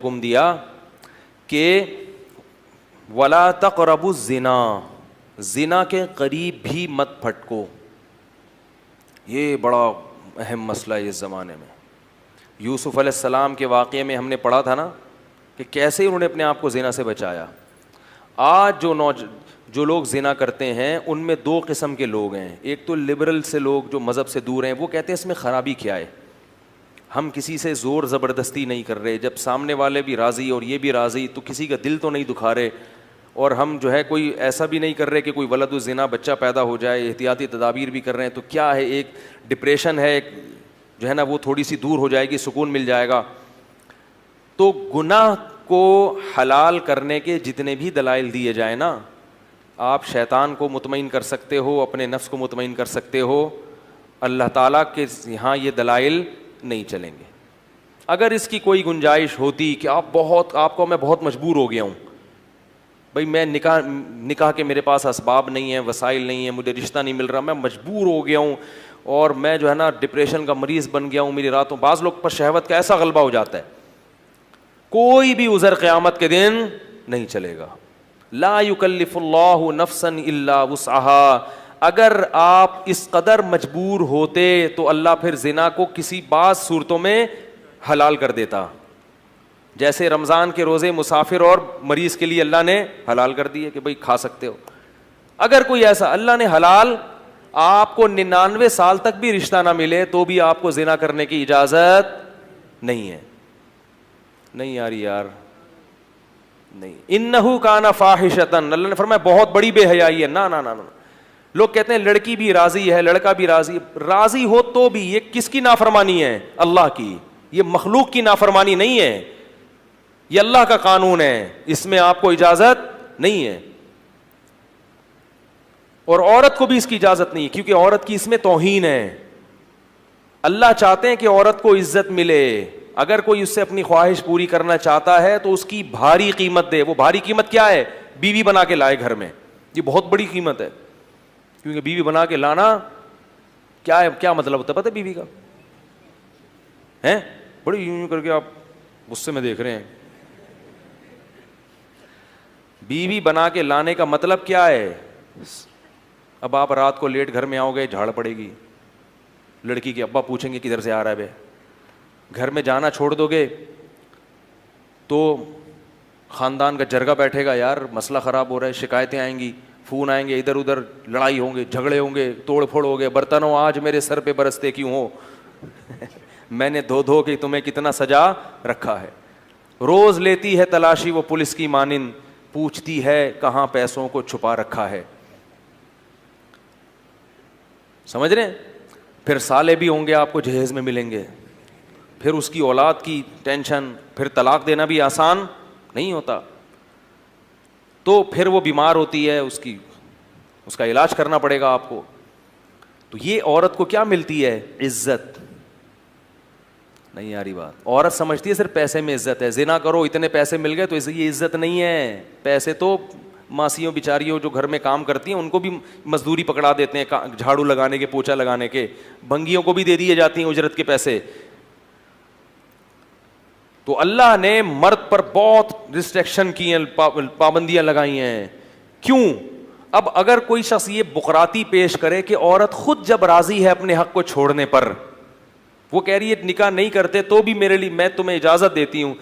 حکم دیا کہ ولا تقربوا الزنا، زنا کے قریب بھی مت پھٹکو. یہ بڑا اہم مسئلہ ہے اس زمانے میں. یوسف علیہ السلام کے واقعے میں ہم نے پڑھا تھا نا کہ کیسے انہوں نے اپنے آپ کو زنا سے بچایا. آج جو لوگ زنا کرتے ہیں ان میں دو قسم کے لوگ ہیں. ایک تو لبرل سے لوگ جو مذہب سے دور ہیں، وہ کہتے ہیں اس میں خرابی کیا ہے، ہم کسی سے زور زبردستی نہیں کر رہے، جب سامنے والے بھی راضی اور یہ بھی راضی تو کسی کا دل تو نہیں دکھا رہے، اور ہم جو ہے کوئی ایسا بھی نہیں کر رہے کہ کوئی ولد الزنا بچہ پیدا ہو جائے، احتیاطی تدابیر بھی کر رہے ہیں. تو کیا ہے، ایک ڈپریشن ہے، ایک جو ہے نا وہ تھوڑی سی دور ہو جائے گی، سکون مل جائے گا. تو گناہ کو حلال کرنے کے جتنے بھی دلائل دیے جائیں نا، آپ شیطان کو مطمئن کر سکتے ہو، اپنے نفس کو مطمئن کر سکتے ہو، اللہ تعالیٰ کے یہاں یہ دلائل نہیں چلیں گے. اگر اس کی کوئی گنجائش ہوتی کہ آپ کو میں بہت مجبور ہو گیا ہوں بھائی، میں نکاح کے میرے پاس اسباب نہیں ہیں، وسائل نہیں ہیں، مجھے رشتہ نہیں مل رہا، میں مجبور ہو گیا ہوں اور میں جو ہے نا ڈپریشن کا مریض بن گیا ہوں، میری راتوں، بعض لوگ پر شہوت کا ایسا غلبہ ہو جاتا ہے، کوئی بھی عذر قیامت کے دن نہیں چلے گا. لا یکلف اللہ نفسا الا وسعها. اگر آپ اس قدر مجبور ہوتے تو اللہ پھر زنا کو کسی بعض صورتوں میں حلال کر دیتا، جیسے رمضان کے روزے مسافر اور مریض کے لیے اللہ نے حلال کر دیے کہ بھئی کھا سکتے ہو. اگر کوئی ایسا اللہ نے حلال، آپ کو 99 سال تک بھی رشتہ نہ ملے تو بھی آپ کو زنا کرنے کی اجازت نہیں ہے. نہیں یار نہیں. انہو کان فاحشۃ، اللہ نے فرمایا بہت بڑی بے حیائی ہے. نہ نہ نہ. لوگ کہتے ہیں لڑکی بھی راضی ہے، لڑکا بھی راضی ہو تو بھی یہ کس کی نافرمانی ہے؟ اللہ کی. یہ مخلوق کی نافرمانی نہیں ہے، یہ اللہ کا قانون ہے، اس میں آپ کو اجازت نہیں ہے. اور عورت کو بھی اس کی اجازت نہیں ہے، کیونکہ عورت کی اس میں توہین ہے. اللہ چاہتے ہیں کہ عورت کو عزت ملے. اگر کوئی اس سے اپنی خواہش پوری کرنا چاہتا ہے تو اس کی بھاری قیمت دے. وہ بھاری قیمت کیا ہے؟ بیوی بنا کے لائے گھر میں. یہ بہت بڑی قیمت ہے، کیونکہ بیوی بنا کے لانا کیا ہے، کیا مطلب ہوتا ہے پتہ ہے بیوی کا؟ ہیں بڑی یوں کر کے آپ غصے میں دیکھ رہے ہیں. بیوی بنا کے لانے کا مطلب کیا ہے؟ اب آپ رات کو لیٹ گھر میں آؤ گے، جھاڑ پڑے گی، لڑکی کے ابا پوچھیں گے کدھر سے آ رہا ہے بے. گھر میں جانا چھوڑ دو گے تو خاندان کا جرگہ بیٹھے گا، یار مسئلہ خراب ہو رہا ہے، شکایتیں آئیں گی، فون آئیں گے، ادھر ادھر لڑائی ہوں گے، جھگڑے ہوں گے، توڑ پھوڑ ہو گے. برتنوں آج میرے سر پہ برستے کیوں ہو؟ میں نے دھو کے تمہیں کتنا سجا رکھا ہے. روز لیتی ہے تلاشی وہ پولیس کی مانند، پوچھتی ہے کہاں پیسوں کو چھپا رکھا ہے. سمجھ رہے ہیں؟ پھر سالے بھی ہوں گے آپ کو جہیز میں ملیں گے، پھر اس کی اولاد کی ٹینشن، پھر طلاق دینا بھی آسان نہیں ہوتا. تو پھر وہ بیمار ہوتی ہے، اس کا علاج کرنا پڑے گا آپ کو. تو یہ عورت کو کیا ملتی ہے؟ عزت. نہیں آ رہی بات؟ عورت سمجھتی ہے صرف پیسے میں عزت ہے، زنا کرو اتنے پیسے مل گئے تو یہ عزت نہیں ہے. پیسے تو ماسیوں بیچاریوں جو گھر میں کام کرتی ہیں ان کو بھی مزدوری پکڑا دیتے ہیں، جھاڑو لگانے کے، پوچھا لگانے کے. بھنگیوں کو بھی دے دیے جاتی ہیں اجرت کے پیسے. تو اللہ نے مرد پر بہت ریسٹرکشن کی ہیں، پابندیاں لگائی ہیں. کیوں؟ اب اگر کوئی شخص یہ بقراتی پیش کرے کہ عورت خود جب راضی ہے اپنے حق کو چھوڑنے پر، وہ کہہ رہی ہے نکاح نہیں کرتے تو بھی میرے لیے میں تمہیں اجازت دیتی ہوں.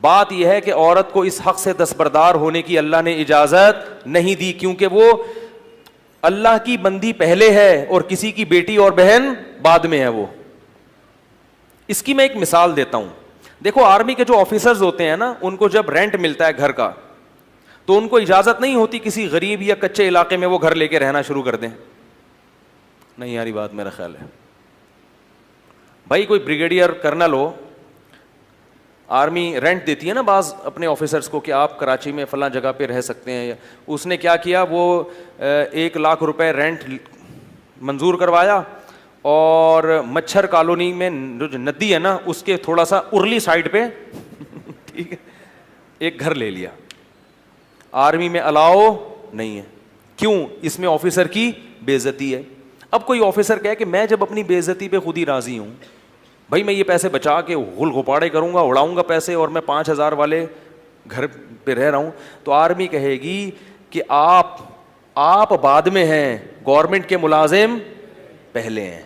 بات یہ ہے کہ عورت کو اس حق سے دستبردار ہونے کی اللہ نے اجازت نہیں دی، کیونکہ وہ اللہ کی بندی پہلے ہے اور کسی کی بیٹی اور بہن بعد میں ہے. وہ اس کی میں ایک مثال دیتا ہوں. دیکھو آرمی کے جو آفیسرز ہوتے ہیں نا، ان کو جب رینٹ ملتا ہے گھر کا تو ان کو اجازت نہیں ہوتی کسی غریب یا کچے علاقے میں وہ گھر لے کے رہنا شروع کر دیں. نہیں یاری بات میرا خیال ہے. بھائی کوئی بریگیڈیئر کرنل ہو، آرمی رینٹ دیتی ہے نا بعض اپنے آفیسرز کو کہ آپ کراچی میں فلاں جگہ پہ رہ سکتے ہیں. اس نے کیا کیا، وہ 1,00,000 روپے رینٹ منظور کروایا اور مچھر کالونی میں جو ندی ہے نا اس کے تھوڑا سا ارلی سائڈ پہ ٹھیک ہے ایک گھر لے لیا. آرمی میں الاؤ نہیں ہے. کیوں؟ اس میں آفیسر کی بے عزتی ہے. اب کوئی آفیسر کہے کہ میں جب اپنی بے عزتی پہ خود ہی راضی ہوں بھائی میں یہ پیسے بچا کے غل غپاڑے کروں گا, اڑاؤں گا پیسے, اور میں 5,000 والے گھر پہ رہ رہا ہوں, تو آرمی کہے گی کہ آپ بعد میں ہیں, گورنمنٹ کے ملازم پہلے ہیں.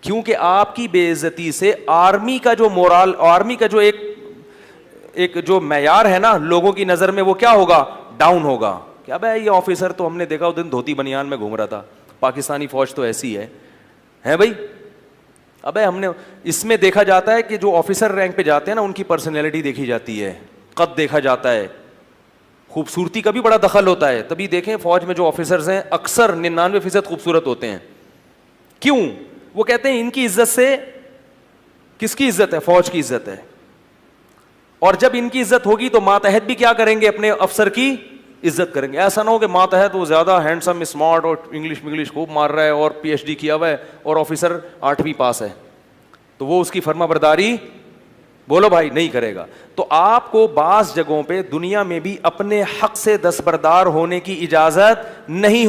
کیونکہ آپ کی بے عزتی سے آرمی کا جو مورال, آرمی کا جو ایک جو معیار ہے نا لوگوں کی نظر میں, وہ کیا ہوگا, ڈاؤن ہوگا. کیا بھائی یہ آفیسر تو ہم نے دیکھا اس دن دھوتی بنیان میں گھوم رہا تھا, پاکستانی فوج تو ایسی ہے بھائی. ابے ہم نے اس میں دیکھا جاتا ہے کہ جو آفیسر رینک پہ جاتے ہیں نا ان کی پرسنالٹی دیکھی جاتی ہے, قد دیکھا جاتا ہے, خوبصورتی کا بھی بڑا دخل ہوتا ہے. تبھی دیکھیں فوج میں جو آفیسرز ہیں اکثر 99% خوبصورت ہوتے ہیں. کیوں؟ وہ کہتے ہیں ان کی عزت سے, کس کی عزت ہے, فوج کی عزت ہے. اور جب ان کی عزت ہوگی تو ماتحت بھی کیا کریں گے, اپنے افسر کی عزت کریں گے. ایسا نہ ہو کہ ماتحت وہ زیادہ ہینڈسم اسمارٹ اور انگلش خوب مار رہا ہے اور PhD کیا ہوا ہے اور آفیسر 8ویں پاس ہے, تو وہ اس کی فرما برداری بولو بھائی نہیں کرے گا. تو آپ کو بعض جگہوں پہ دنیا میں بھی اپنے حق سے دستبردار ہونے کی اجازت نہیں